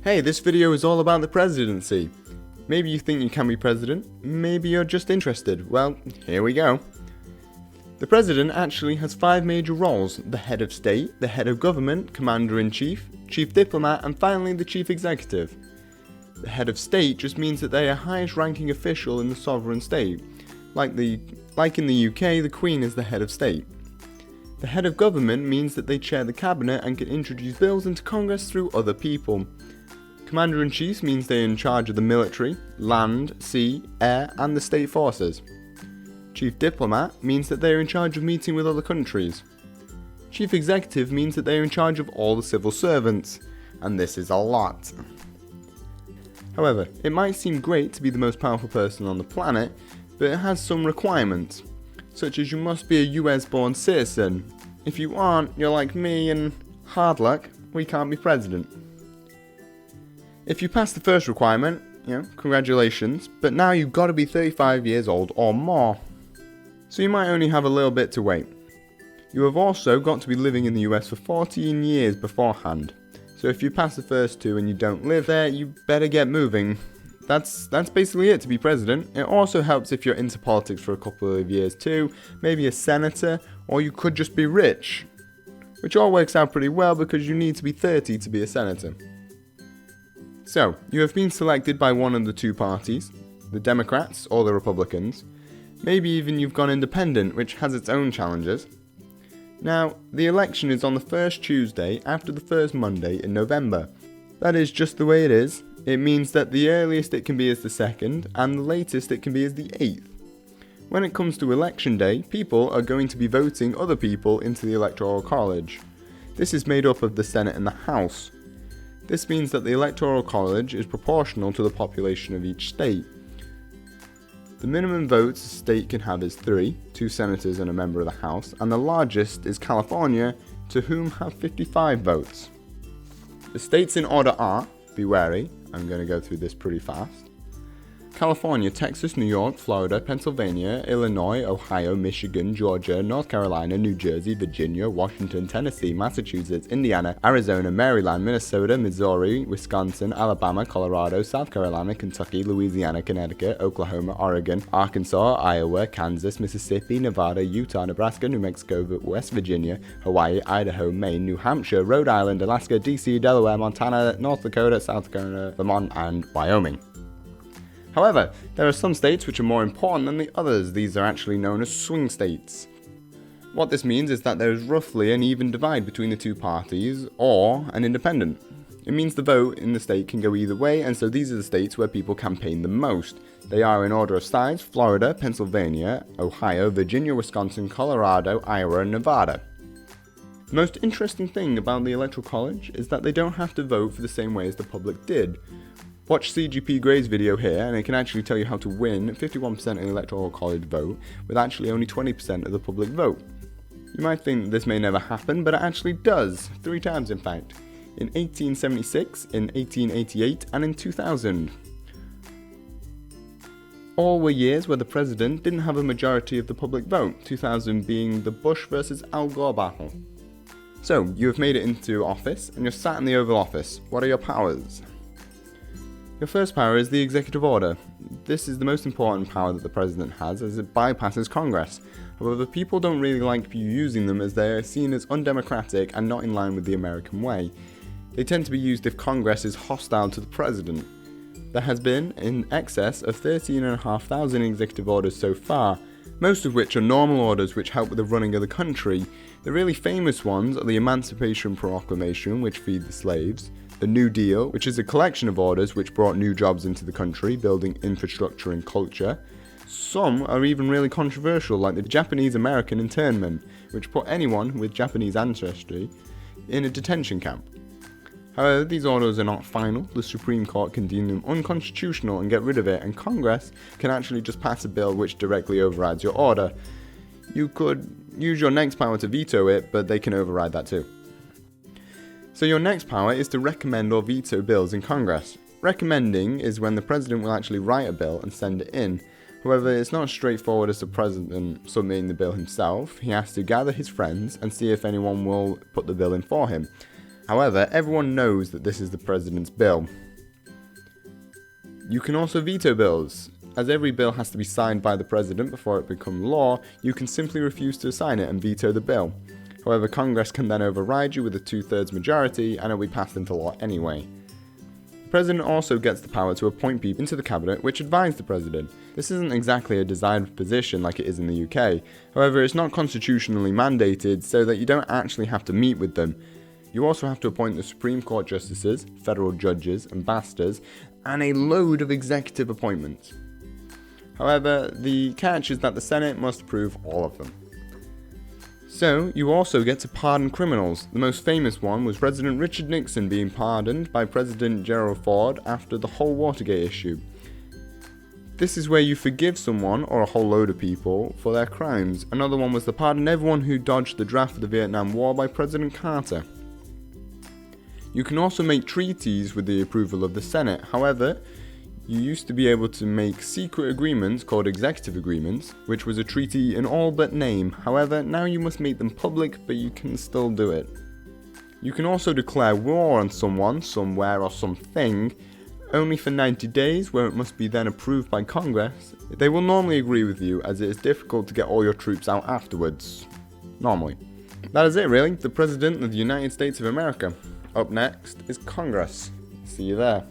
Hey, this video is all about the presidency. Maybe you think you can be president, maybe you're just interested. Well, here we go. The president actually has 5 major roles: the head of state, the head of government, commander-in-chief, chief diplomat, and finally the chief executive. The head of state just means that they are highest ranking official in the sovereign state. Like in the UK, the Queen is the head of state. The head of government means that they chair the cabinet and can introduce bills into Congress through other people. Commander-in-chief means they are in charge of the military, land, sea, air, and the state forces. Chief diplomat means that they are in charge of meeting with other countries. Chief executive means that they are in charge of all the civil servants, and this is a lot. However, it might seem great to be the most powerful person on the planet, but it has some requirements, such as you must be a US-born citizen. If you aren't, you're like me and hard luck, we can't be president. If you pass the first requirement, congratulations, but now you've got to be 35 years old or more. So you might only have a little bit to wait. You have also got to be living in the US for 14 years beforehand. So if you pass the first 2 and you don't live there, you better get moving. That's basically it to be president. It also helps if you're into politics for a couple of years too, maybe a senator, or you could just be rich. Which all works out pretty well because you need to be 30 to be a senator. So, you have been selected by one of the 2 parties, the Democrats or the Republicans. Maybe even you've gone independent, which has its own challenges. Now, the election is on the first Tuesday after the first Monday in November. That is just the way it is. It means that the earliest it can be is the 2nd, and the latest it can be is the 8th. When it comes to election day, people are going to be voting other people into the Electoral College. This is made up of the Senate and the House. This means that the Electoral College is proportional to the population of each state. The minimum votes a state can have is 3, 2 senators and a member of the House, and the largest is California, to whom have 55 votes. The states in order are, be wary, I'm going to go through this pretty fast: California, Texas, New York, Florida, Pennsylvania, Illinois, Ohio, Michigan, Georgia, North Carolina, New Jersey, Virginia, Washington, Tennessee, Massachusetts, Indiana, Arizona, Maryland, Minnesota, Missouri, Wisconsin, Alabama, Colorado, South Carolina, Kentucky, Louisiana, Connecticut, Oklahoma, Oregon, Arkansas, Iowa, Kansas, Mississippi, Nevada, Utah, Nebraska, New Mexico, West Virginia, Hawaii, Idaho, Maine, New Hampshire, Rhode Island, Alaska, DC, Delaware, Montana, North Dakota, South Dakota, Vermont, and Wyoming. However, there are some states which are more important than the others. These are actually known as swing states. What this means is that there is roughly an even divide between the 2 parties, or an independent. It means the vote in the state can go either way, and so these are the states where people campaign the most. They are in order of size: Florida, Pennsylvania, Ohio, Virginia, Wisconsin, Colorado, Iowa, and Nevada. The most interesting thing about the Electoral College is that they don't have to vote for the same way as the public did. Watch CGP Gray's video here and it can actually tell you how to win 51% of the Electoral College vote with actually only 20% of the public vote. You might think this may never happen, but it actually does, 3 times in fact. In 1876, in 1888, and in 2000. All were years where the president didn't have a majority of the public vote, 2000 being the Bush versus Al Gore battle. So, you have made it into office and you're sat in the Oval Office. What are your powers? Your first power is the executive order. This is the most important power that the president has, as it bypasses Congress. However, people don't really like you using them as they are seen as undemocratic and not in line with the American way. They tend to be used if Congress is hostile to the president. There has been in excess of 13,500 executive orders so far, most of which are normal orders which help with the running of the country. The really famous ones are the Emancipation Proclamation, which freed the slaves, the New Deal, which is a collection of orders which brought new jobs into the country, building infrastructure and culture. Some are even really controversial, like the Japanese-American internment, which put anyone with Japanese ancestry in a detention camp. However, these orders are not final. The Supreme Court can deem them unconstitutional and get rid of it, and Congress can actually just pass a bill which directly overrides your order. You could use your next power to veto it, but they can override that too. So your next power is to recommend or veto bills in Congress. Recommending is when the president will actually write a bill and send it in. However, it's not as straightforward as the president submitting the bill himself. He has to gather his friends and see if anyone will put the bill in for him. However, everyone knows that this is the president's bill. You can also veto bills. As every bill has to be signed by the president before it becomes law, you can simply refuse to sign it and veto the bill. However, Congress can then override you with a 2/3 majority and it will be passed into law anyway. The president also gets the power to appoint people into the cabinet which advise the president. This isn't exactly a desired position like it is in the UK. However, it's not constitutionally mandated so that you don't actually have to meet with them. You also have to appoint the Supreme Court justices, federal judges, ambassadors, and a load of executive appointments. However, the catch is that the Senate must approve all of them. So, you also get to pardon criminals. The most famous one was President Richard Nixon being pardoned by President Gerald Ford after the whole Watergate issue. This is where you forgive someone, or a whole load of people, for their crimes. Another one was to pardon everyone who dodged the draft of the Vietnam War by President Carter. You can also make treaties with the approval of the Senate. However, you used to be able to make secret agreements called executive agreements, which was a treaty in all but name. However, now you must make them public, but you can still do it. You can also declare war on someone, somewhere, or something, only for 90 days, where it must be then approved by Congress. They will normally agree with you, as it is difficult to get all your troops out afterwards. Normally. That is it really, the President of the United States of America. Up next is Congress. See you there.